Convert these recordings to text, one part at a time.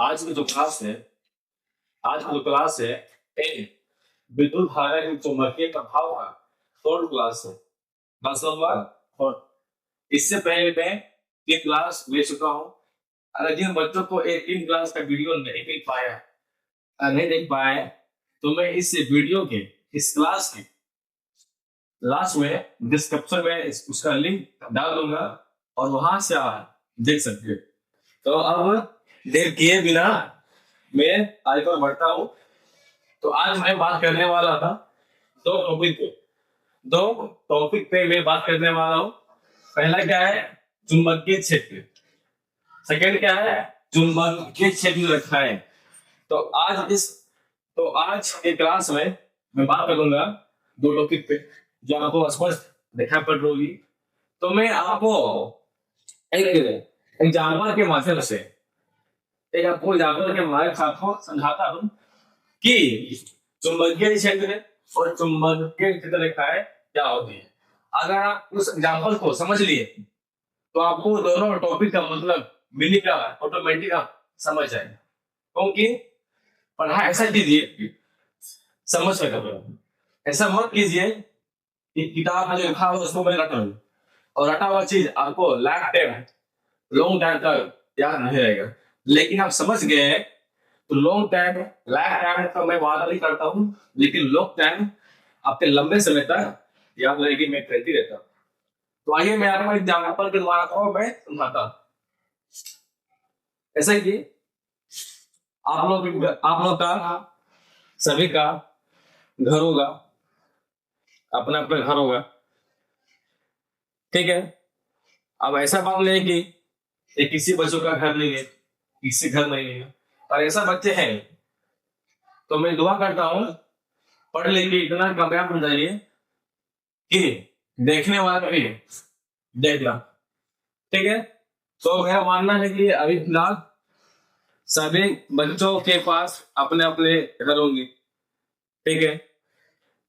आज की जो क्लास है आज की जो क्लास है ए विद्युत धारा के चुंबकीय प्रभाव का थर्ड क्लास है। Class number 4। इससे पहले मैं ये क्लास ले चुका हूँ। अगर जिन बच्चों को एक तीन क्लास का वीडियो नहीं देख पाया है, तो मैं इस वीडियो के इस क्लास के लास्ट में डिस्क्रिप्शन में उसका लिंक डाल दूंगा और वहां से आप देख सकते हो। तो अब देर किए बिना मैं आगे पर बढ़ता हूँ। तो आज मैं बात करने वाला था दो टॉपिक पे मैं बात करने वाला हूँ। पहला क्या है, चुंबकीय क्षेत्र। सेकंड क्या है, चुंबकीय क्षेत्र रखा है। तो आज के क्लास में मैं बात करूंगा दो टॉपिक पे जो आपको स्पष्ट दिखाई पड़ रही होगी। तो मैं आपको एक एग्जाम्पल के माध्यम से आपको समझाता हूँ कि चुंबकीय क्षेत्र और चुंबकीय क्षेत्र रेखाएं क्या होती है। अगर आप उस एग्जाम्पल को समझ लिए तो आपको दोनों टॉपिक का मतलब मीनिंग का ऑटोमेटिक आप समझ जाएंगे। क्योंकि पढ़ाई ऐसा कीजिए, समझ कर करो। ऐसा मत कीजिए कि किताब में जो लिखा हो उसको मैं रटा लूं और रटा हुआ चीज आपको लॉन्ग टाइम तक याद नहीं रहेगा। लेकिन आप समझ गए हैं तो लॉन्ग टाइम का मैं वादा नहीं करता हूँ, लेकिन लॉन्ग टाइम आपके लंबे समय तक याद रहेगी, मैं कहती रहता हूँ। तो आइए मैं आपको एग्जाम्पल के द्वारा मैं समझाता हूँ। ऐसा कि आप लोग का सभी का घर होगा, अपना अपना घर होगा, ठीक है। अब ऐसा बात नहीं कि ये किसी बच्चों का घर नहीं है, किसी घर नहीं है, और ऐसा बच्चे हैं तो मैं दुआ करता हूं पढ़ लेके इतना कामयाब हो जाइए कि देखने वाला भी देखना, ठीक है। तो मेरा मानना है कि अभी फिलहाल सभी बच्चों के पास अपने अपने घर होंगे, ठीक है।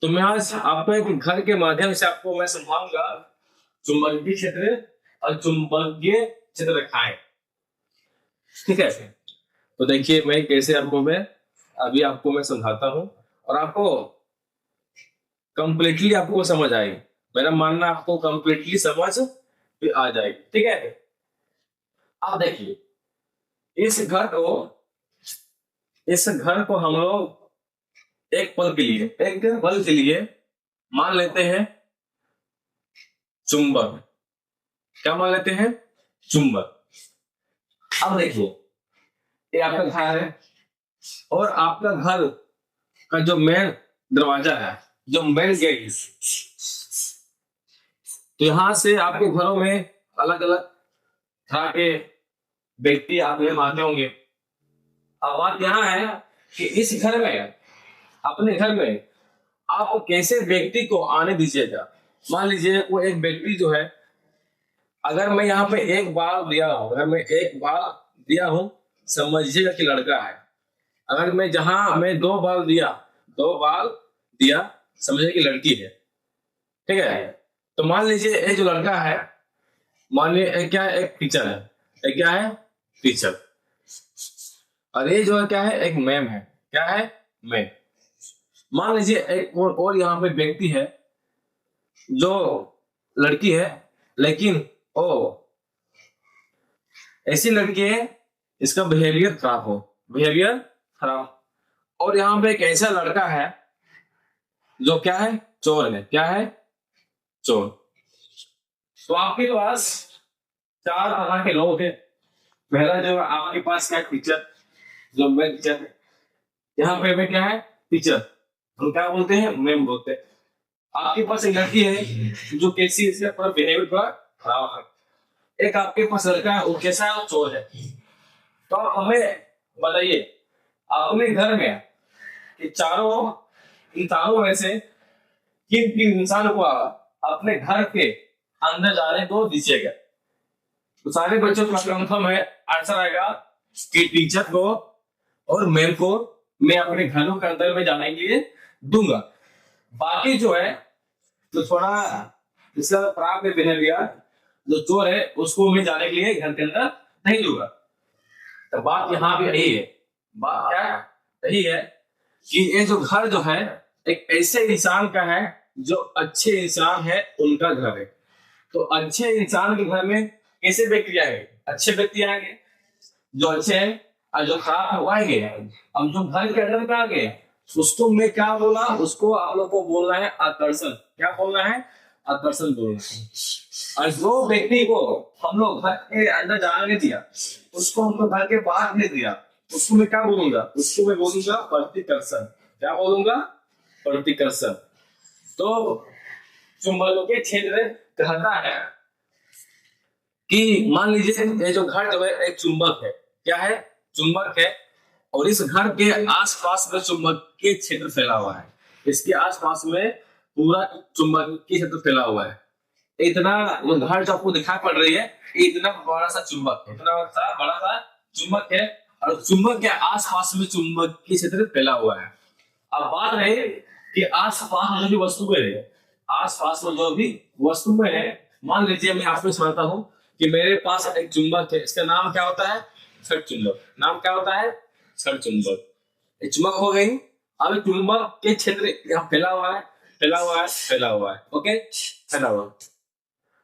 तो मैं आज आपको एक घर के माध्यम से आपको मैं समझाऊंगा चुंबकीय क्षेत्र और चुंबकीय क्षेत्र रेखाएं, ठीक है। तो देखिए मैं कैसे आपको मैं समझाता हूं और आपको कंप्लीटली आपको समझ आएगी। मेरा मानना आपको कंप्लीटली समझ भी आ जाएगी, ठीक है। आप देखिए इस घर को हम लोग एक पल के लिए मान लेते हैं चुंबक। क्या मान लेते हैं? चुंबक। अब देखिए ये आपका घर है और आपका घर का जो मेन दरवाजा है, जो मेन गेट, तो यहां से आपके घरों में अलग अलग तरह के व्यक्ति आप आते होंगे। अब बात यहाँ है कि इस घर में, अपने घर में आप कैसे व्यक्ति को आने दीजिएगा। मान लीजिए वो एक व्यक्ति जो है, अगर मैं यहाँ पे एक बाल दिया हूं, समझिएगा कि लड़का है। अगर मैं दो बाल दिया, समझिए कि लड़की है, ठीक है। तो मान लीजिए ये जो लड़का है, मान लीजिए क्या है, एक टीचर है, एक क्या है, टीचर। और ये जो है क्या है, एक मैम है। क्या है? मैम। मान लीजिए एक और यहाँ पे व्यक्ति है जो लड़की है, लेकिन ओ ऐसी लड़की है इसका बिहेवियर खराब। और यहाँ पे एक ऐसा लड़का है जो क्या है, चोर है। क्या है? चोर। तो आपके पास चार तरह के लोग हैं। पहला जो आपके पास क्या, टीचर, जो मैं टीचर है। यहाँ पे मैं क्या है, टीचर, हम क्या बोलते हैं, मैम बोलते हैं। आपके पास एक लड़की है जो कैसी, इसका पूरा बिहेवियर पूरा खराब है। एक आपके पास लड़का है, वो कैसा है, वो चोर है। तो हमें बताइए अपने घर में इन चारों में से किन किन इंसान को अपने घर के अंदर जाने को दीजिएगा। तो सारे बच्चों का कंफर्म है, आंसर आएगा कि टीचर को और मैम को मैं अपने घरों के अंदर में जाने के लिए दूंगा। बाकी जो है तो थोड़ा इसका खराब बिहेवियर, जो चोर है, उसको मैं जाने के लिए घर के अंदर नहीं दूंगा। तो बात यहाँ भी यही है, बात क्या है, यही है कि ये जो घर जो है एक ऐसे इंसान का है जो अच्छे इंसान है, उनका घर है। तो अच्छे इंसान के घर में कैसे व्यक्ति आएंगे, अच्छे व्यक्ति आएंगे जो अच्छे हैं, और जो खराब है वो आएंगे। अब जो घर के अंदर में आ गए उसको मैं क्या बोला, उसको आप लोग को बोलना है आकर्षण। क्या बोलना है, आकर्षण बोलना है। और जो व्यक्ति को हम लोग घर के अंदर जाने नहीं दिया, उसको हम लोग घर के बाहर नहीं दिया, उसको मैं क्या बोलूंगा, उसको मैं बोलूंगा प्रतिकर्षण। क्या बोलूंगा, प्रतिकर्षण। तो चुंबकीय क्षेत्र कहता है कि मान लीजिए ये जो घर जो है एक चुंबक है, क्या है, चुंबक है, और इस घर के आसपास में चुंबकीय क्षेत्र फैला हुआ है। इसके आसपास में पूरा चुंबकीय क्षेत्र फैला हुआ है। इतना घर जो आपको दिखाई पड़ रही है, इतना बड़ा सा चुंबक है, इतना बड़ा सा चुंबक है, और चुंबक के आसपास में चुंबकीय क्षेत्र फैला हुआ है। अब बात रही कि आसपास जो भी वस्तुएं है, आसपास में जो भी वस्तुएं है, मान लीजिए मैं आपको समझता हूँ कि मेरे पास एक चुंबक है, इसका नाम क्या होता है, छड़ चुंबक। नाम क्या होता है, छड़ चुंबक। एक चुंबक हो गई। अब चुंबक के क्षेत्र यहाँ फैला हुआ है, फैला हुआ है, फैला हुआ है, ओके, फैला हुआ।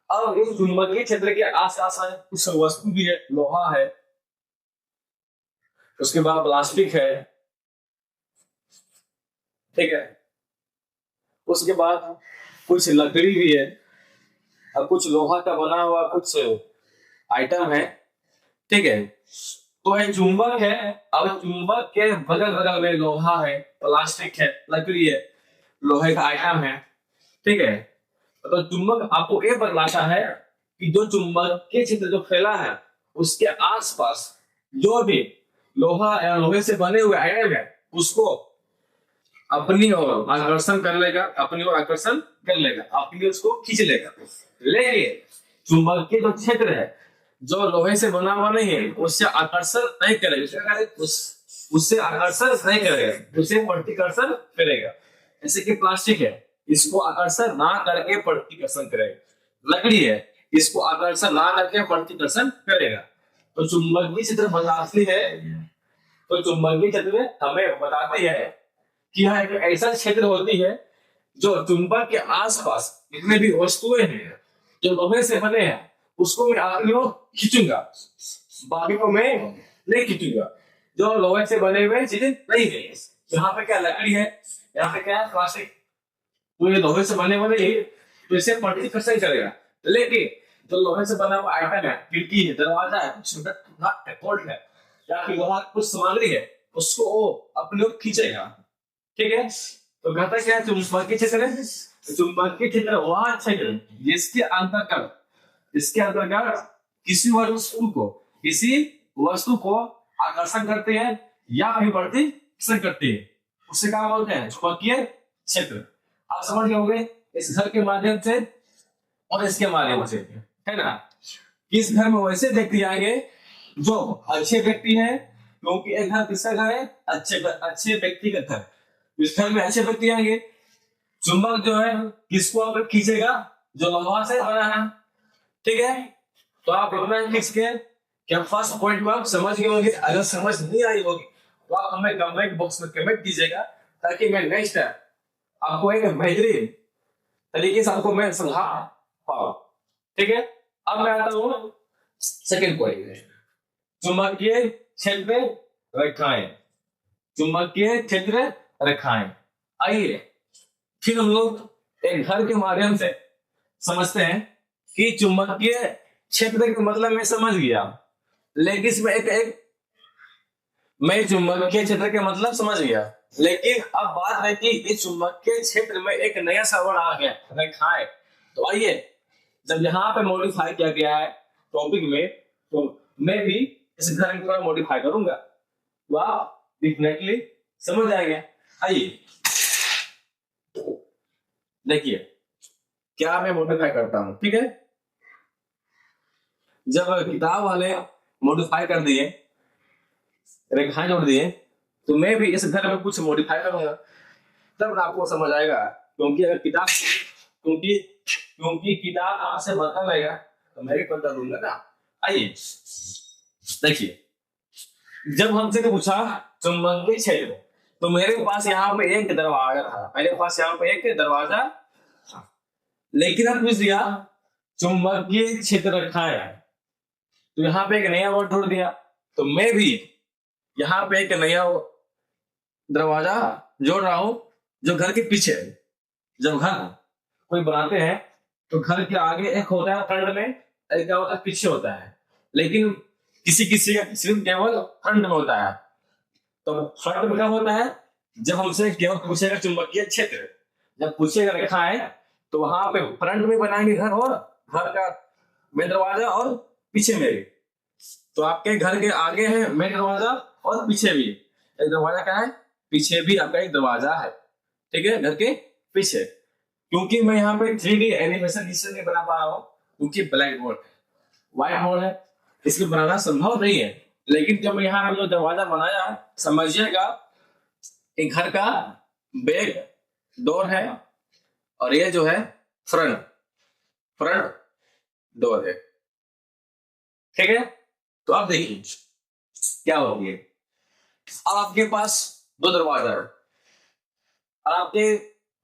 अब इस चुंबकीय क्षेत्र के आसपास में कुछ वस्तु भी है, लोहा है, उसके बाद प्लास्टिक है, ठीक है, उसके बाद कुछ लकड़ी भी है, और कुछ लोहा का बना हुआ कुछ आइटम है, ठीक है। तो एक चुंबक है, अब चुंबक के बगल बगल में लोहा है, प्लास्टिक है, लकड़ी है, लोहे का आइटम है, ठीक है। तो चुंबक आपको ये बतलाता है कि जो चुंबक के क्षेत्र जो फैला है उसके आसपास जो भी लोहा या लोहे से बने हुए आइटम है उसको अपनी ओर आकर्षण कर लेगा, अपनी ओर आकर्षण कर लेगा, अपनी ओर उसको खींच लेगा। लेकिन चुंबक के जो क्षेत्र है जो लोहे से बना हुआ नहीं है उससे आकर्षण नहीं करेगा, उससे आकर्षण नहीं करेगा, उसे प्रतिकर्षण करेगा। जैसे कि प्लास्टिक है, इसको आकर्षण ना करके प्रतिकर्षण करेगा। लकड़ी है, इसको आकर्षण ना करके प्रतिकर्षण करेगा। तो चुंबकीय क्षेत्र बताती है, तो चुंबकीय क्षेत्र हमें बताती है कि यह एक ऐसा क्षेत्र होती है जो चुंबक के आसपास जितने भी वस्तुएं हैं जो लोहे से बने हैं उसको मैं अपनी ओर खींचूंगा, बाकी को मैं नहीं खींचूंगा। जो लोहे से बने हुए चीजें नहीं है, यहाँ पे क्या लकड़ी है, यहाँ पे क्या है, प्लास्टिक, तो ये लोहे से बने हुए नहीं, तो इसे प्रतिकर्षण करेगा। लेकिन जो लोहे से बना हुआ आइटम है, खिड़की है, दरवाजा है, कुछ नट है, बोल्ट है, या फिर वहां कुछ सामग्री है, उसको वो अपनी ओर खींचेगा, ठीक है। तो कहता क्या है, चुंबकीय क्षेत्र है, चुंबकीय क्षेत्र वह क्षेत्र जिसके अंतर्गत, इसके अंतर्गत किसी वस्तु को आकर्षण करते हैं या फिर प्रतिकर्षण करते हैं, उससे क्या बोलते हैं, चुंबकीय क्षेत्र। आप समझ गए होंगे इस घर के माध्यम से और इसके माध्यम से, है ना। इस घर में वैसे व्यक्ति आएंगे जो अच्छे व्यक्ति हैं, क्योंकि एक घर किसका घर है, अच्छे व्यक्ति का घर। इस घर में अच्छे व्यक्ति आएंगे। चुंबक जो है किसको आकर खींचेगा, जो लोहा से बना है, ठीक है। तो आप अपना लिख के क्या फर्स्ट पॉइंट में आप समझ गए होंगे। अगर समझ नहीं आई होगी तो आप हमें कमेंट बॉक्स में कमेंट कीजिएगा, ताकि मैं नेक्स्ट टाइम आपको एक बेहतरीन तरीके से आपको मैं समझा पाऊं, ठीक है। अब मैं आता हूं सेकंड पॉइंट, चुंबकीय क्षेत्र रेखाएं। चुंबकीय क्षेत्र रेखाएं, आइए फिर हम लोग एक घर के माध्यम से समझते हैं कि चुंबकीय क्षेत्र का मतलब मैं समझ गया, लेकिन इसमें मैं चुंबकीय क्षेत्र के मतलब समझ गया, लेकिन अब बात है कि इस चुंबकीय क्षेत्र में एक नया सा वर्ड आ गया, रेखाएं। तो आइए, जब यहाँ पे मॉडिफाई किया गया है टॉपिक में, तो मैं भी इस घर को मॉडिफाई करूंगा, तो आप डेफिनेटली समझ जाएंगे। आइए देखिए क्या मैं मॉडिफाई करता हूं, ठीक है। जब किताब वाले मॉडिफाई कर दिए, रेखाएं जोड़ दिए, तो मैं भी इस घर में कुछ मॉडिफाई करूंगा, तब आपको समझ आएगा। क्योंकि अगर किताब क्योंकि किताब आपसे बता रहेगा तो मैं भी पता दूंगा ना। आइए देखिए, जब हमसे पूछा चुंबकीय क्षेत्र, तो मेरे पास यहाँ पे एक दरवाजा था, मेरे पास यहाँ पे एक दरवाजा था, लेकिन अब पूछ दिया चुंबकीय क्षेत्र रखा है, तो यहाँ पे एक नया वर्ड जोड़ दिया, तो मैं भी यहाँ पे एक नया दरवाजा जोड़ रहा हूं जो घर के पीछे है। जब घर कोई बनाते हैं तो घर के आगे एक होता है फ्रंट में, एक क्या होता है पीछे होता है, लेकिन किसी किसी का सिर्फ केवल फ्रंट में होता है। तो फ्रंट में क्या होता है, जब हमसे केवल पूछेगा चुंबकीय क्षेत्र, जब पूछेगा रखा है तो वहां पे फ्रंट में बनाएंगे घर, और घर का मेन दरवाजा और पीछे में भी। तो आपके घर के आगे है मेन दरवाजा और पीछे भी एक दरवाजा, क्या है पीछे भी आपका एक दरवाजा है, ठीक है, घर के पीछे। क्योंकि मैं यहाँ पे 3D एनिमेशन इसलिए नहीं बना पा रहा हूँ क्योंकि ब्लैक बोर्ड है, व्हाइट बोर्ड है, इसलिए बनाना संभव नहीं है। लेकिन जब मैं यहाँ पे जो दरवाजा बनाया समझिएगा, एक घर का बैक डोर है और ये जो है फ्रंट फ्रंट डोर है, ठीक है। तो आप देखिए क्या होगी, अब आपके पास दो दरवाजा है और आपके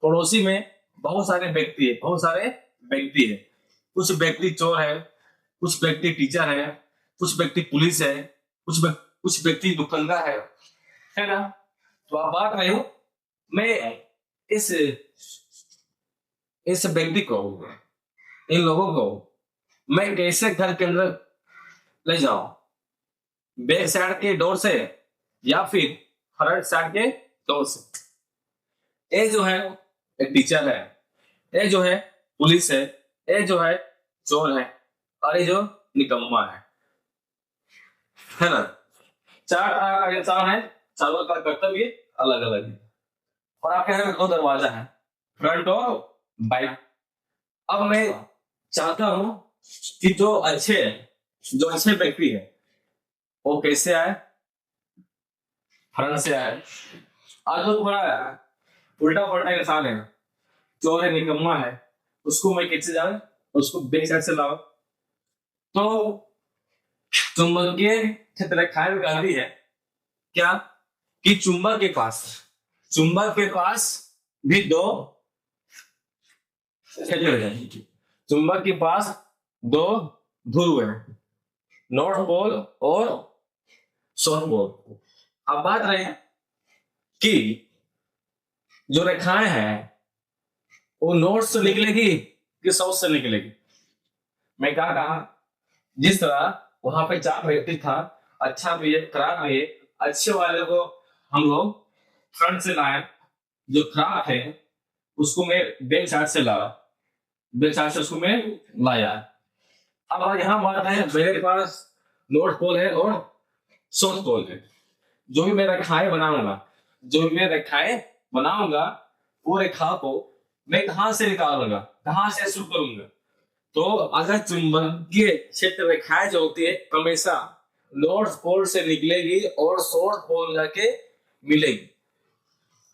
पड़ोसी में बहुत सारे व्यक्ति है, बहुत सारे व्यक्ति है। कुछ व्यक्ति चोर है, कुछ व्यक्ति टीचर है, कुछ व्यक्ति पुलिस है, कुछ व्यक्ति दुकानदार है ना। तो आप बात रहे हो, मैं इस व्यक्ति को, इन लोगों को मैं कैसे घर के अंदर ले जाऊं, बैक साइड के डोर से या फिर फ्रंट साइड के डोर से। ये जो है एक टीचर है, ये जो है पुलिस है, ये जो है चोर है, और ये जो निकम्मा है ना। चार तरह का इंसान है, चारों का कर्तव्य अलग अलग है। और आपके घर में दो दरवाजा है, फ्रंट और बैक। अब मैं चाहता हूं कि जो अच्छे व्यक्ति है वो कैसे आए, फ्रंट से आए, और जो थोड़ा उल्टा पलटा इंसान है, चोर है, निकम्मा है, उसको मैं कैसे जाऊं, उसको बैक साइड से लाओ। तो चुंबकीय क्षेत्र खाए गांधी है क्या कि चुंबक के पास भी दो क्षेत्र है, चुंबक के पास दो ध्रुव है, नॉर्थ पोल और साउथ पोल। अब बात रहे कि जो रेखाएं हैं वो नॉर्थ से निकलेगी कि साउथ से निकलेगी। मैं क्या कहा, जिस तरह वहां पे चार व्यक्ति था, अच्छा भी है खराब भी है, अच्छे वाले को हम लोग फ्रंट से लाए, जो खराब है उसको मैं बैक साइड से लाया, बैक साइड से उसको मैं लाया। अब यहाँ बात है, मेरे पास नॉर्थ पोल है और साउथ पोल है। जो भी मैं रेखाएं बनाऊंगा वो रेखा को मैं कहां से निकालूंगा, कहां से शुरू करूंगा। तो अगर चुंबकीय क्षेत्र रेखाएं जो होती है हमेशा नॉर्थ पोल से निकलेगी और साउथ पोल जाके मिलेगी।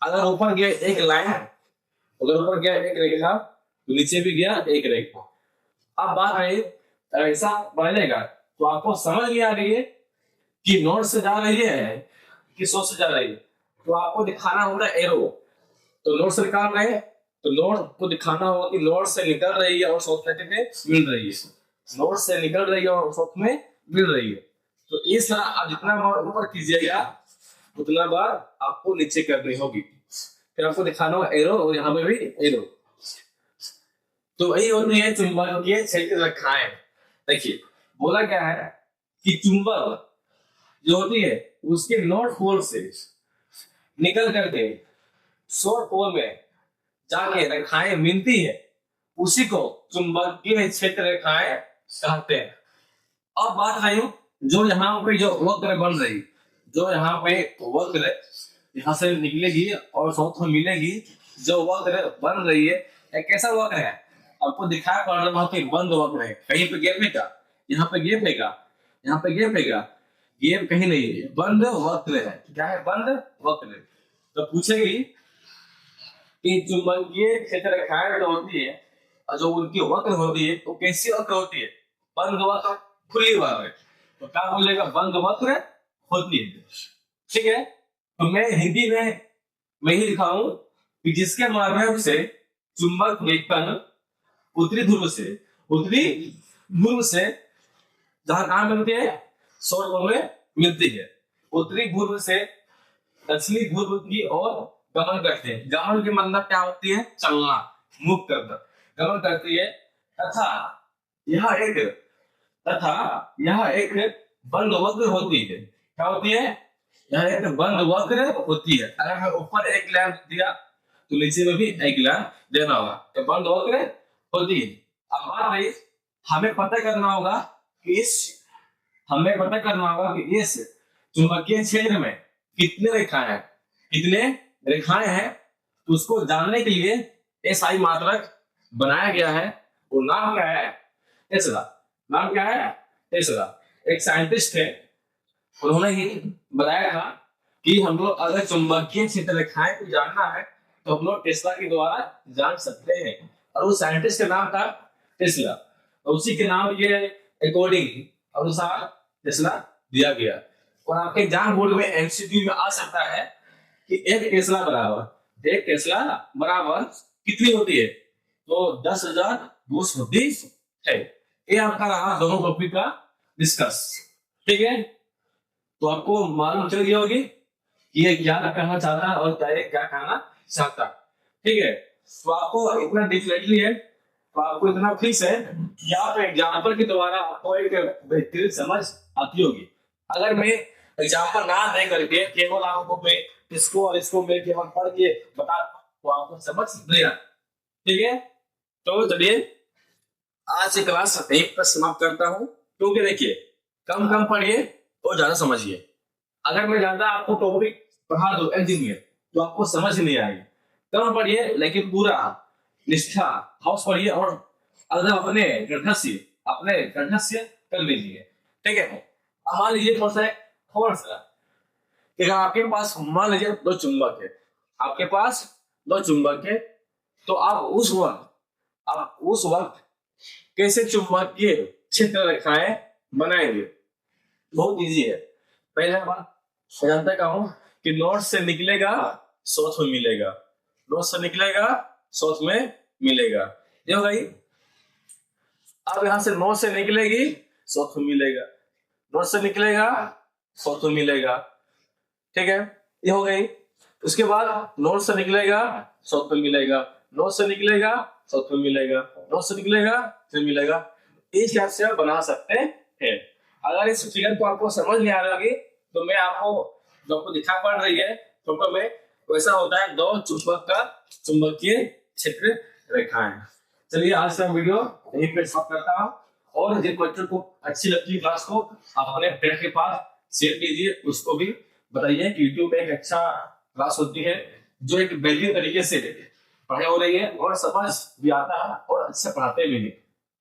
अगर ऊपर गया एक लाइन, अगर ऊपर गया एक रेखा तो नीचे भी गया एक रेखा। अब बात रही ऐसा बनेगा तो आपको समझ में आ रही है कि नॉर्थ से जा रही है कि साउथ से जा रही है, तो आपको दिखाना होगा एरो। तो नॉर्थ से निकाल रहे हैं तो नॉर्थ को दिखाना होगा कि नॉर्थ से निकल रही है और साउथ में मिल रही है, नॉर्थ से निकल रही है और साउथ में मिल रही है। तो इस तरह आप जितना बार ऊपर कीजिएगा उतना बार आपको नीचे करनी होगी, फिर आपको दिखाना होगा एरो, और यहाँ पे भी एरो। तो वही होती है चुंबकीय क्षेत्र रेखाएं। देखिए बोला क्या है कि चुंबक जो होती है उसके नॉर्थ पोल से निकल करके साउथ पोल में जाके रेखाएं मिलती है, उसी को चुंबकीय क्षेत्र रेखाएं कहते हैं। अब बात आई जो यहाँ पे जो वक्र बन रही, जो यहाँ पे वक्र यहाँ से निकलेगी और साउथ में मिलेगी, जो वक्र बन रही है एक कैसा वक्र है, आपको दिखाया पड़ रहा है बंद वक्र है, कहीं पे गैप है क्या, यहाँ पे गैप है क्या, यहाँ पे गैप है क्या, गैप कहीं नहीं है, बंद वक्र है। क्या है, बंद वक्र। तो पूछेगी कि चुंबकीय क्षेत्र रेखाएं जो होती है और जो उनकी वक्र होती है वो कैसी वक्र होती है, बंद वक्र, खुली वक्र। तो क्या बोलेगा, बंद वक्र, होती है। ठीक है, तो मैं हिंदी में वही लिखा हूं कि जिसके माध्यम से चुंबक एक कण उत्तरी ध्रुव से जहां कहां मिलती है, सौर ध्रुव में मिलती है, उत्तरी ध्रुव से दक्षिणी ध्रुव की ओर गमन करते हैं। गमन की मतलब क्या होती है, चलना, मूव करना, गमन करती है। तथा यह एक बंद वक्र होती है। क्या होती है, यह एक बंद वक्र होती है। अगर मैं ऊपर एक लाइन दिया तो नीचे में भी एक लाइन देना होगा, तो बंद वक्र होती है। अब बात रही, हमें पता करना होगा कि इस चुंबकीय क्षेत्र में कितने रेखाएं हैं, तो उसको जानने के लिए एसआई मात्रक बनाया गया है। वो नाम क्या है, टेस्ला। नाम क्या है, टेस्ला। एक साइंटिस्ट है, उन्होंने ही बताया था कि हम लोग अगर चुंबकीय क्षेत्र रेखाएं को जानना है तो हम लोग टेस्ला के द्वारा जान सकते हैं। और उस साइंटिस्ट का नाम था टेस्ला, और उसी के नाम के अकॉर्डिंग अनुसार टेस्ला दिया गया। और आपके एग्जाम बोर्ड में एमसीक्यू में आ सकता है कि एक टेस्ला बराबर कितनी होती है, तो 10,230 है। ये आपका रहा दोनों टॉपिक का डिस्कस। ठीक है, तो आपको मालूम चल गया होगी कि ये क्या कहना चाहता है और क्या कहना चाहता है। ठीक है, तो आपको इतना डिफिनेटली है, तो आपको इतना फिक्स है कि आप एग्जाम्पल के द्वारा आपको एक बेहतरीन समझ आती होगी। अगर मैं एग्जाम्पल ना दे करके केवल आपको मैं इसको और इसको मैं केवल पढ़ के बता तो आपको समझ नहीं आता। ठीक है, तो चलिए आज की क्लास यहीं पर समाप्त करता हूँ, क्योंकि देखिए कम पढ़िए और ज्यादा समझिए। अगर मैं ज्यादा आपको टॉपिक पढ़ा दूं एक दिन में तो आपको समझ नहीं आएगी। कम पढ़िए लेकिन पूरा निष्ठा हाउस पढ़िए और अगर अपने कंठ से कर लीजिए। ठीक है, मान लीजिए थोड़ा सा कि अगर आपके पास मान लीजिए दो चुंबक है, तो आप उस वक्त कैसे चुंबकीय क्षेत्र रेखाएं बनाएंगे। बहुत इजी है। पहला बात जानता का हूं कि नॉर्थ से निकलेगा साउथ में मिलेगा, नॉर्थ से निकलेगा साउथ में मिलेगा, ये हो गई। अब यहां से नॉर्थ से निकलेगी साउथ में मिलेगा, नॉर्थ से निकलेगा साउथ में मिलेगा। ठीक है, ये हो गई। उसके बाद नॉर्थ से निकलेगा साउथ में मिलेगा, नॉर्थ से निकलेगा साउथ में मिलेगा, नॉर्थ से निकलेगा फिर मिलेगा। इस हिसाब से आप बना सकते हैं। अगर इस फिगर को आपको समझ नहीं आ रहा है तो मैं आपको जो आपको दिखा पड़ रही है फोटो में, वैसा होता है दो चुंबक का चुंबकीय क्षेत्र रेखाएं। चलिए आज का वीडियो यहीं पे समाप्त करता हूं, और जिन बच्चों को अच्छी लगती है क्लास को आप अपने फ्रेंड के पास शेयर कीजिए, उसको भी बताइए कि यूट्यूब एक अच्छा क्लास होती है जो एक बेहतरीन तरीके से पढ़ाई हो रही है और समझ भी आता है और अच्छे पढ़ाते भी हैं।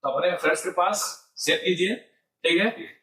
तो अपने फ्रेंड्स के पास शेयर कीजिए। ठीक है।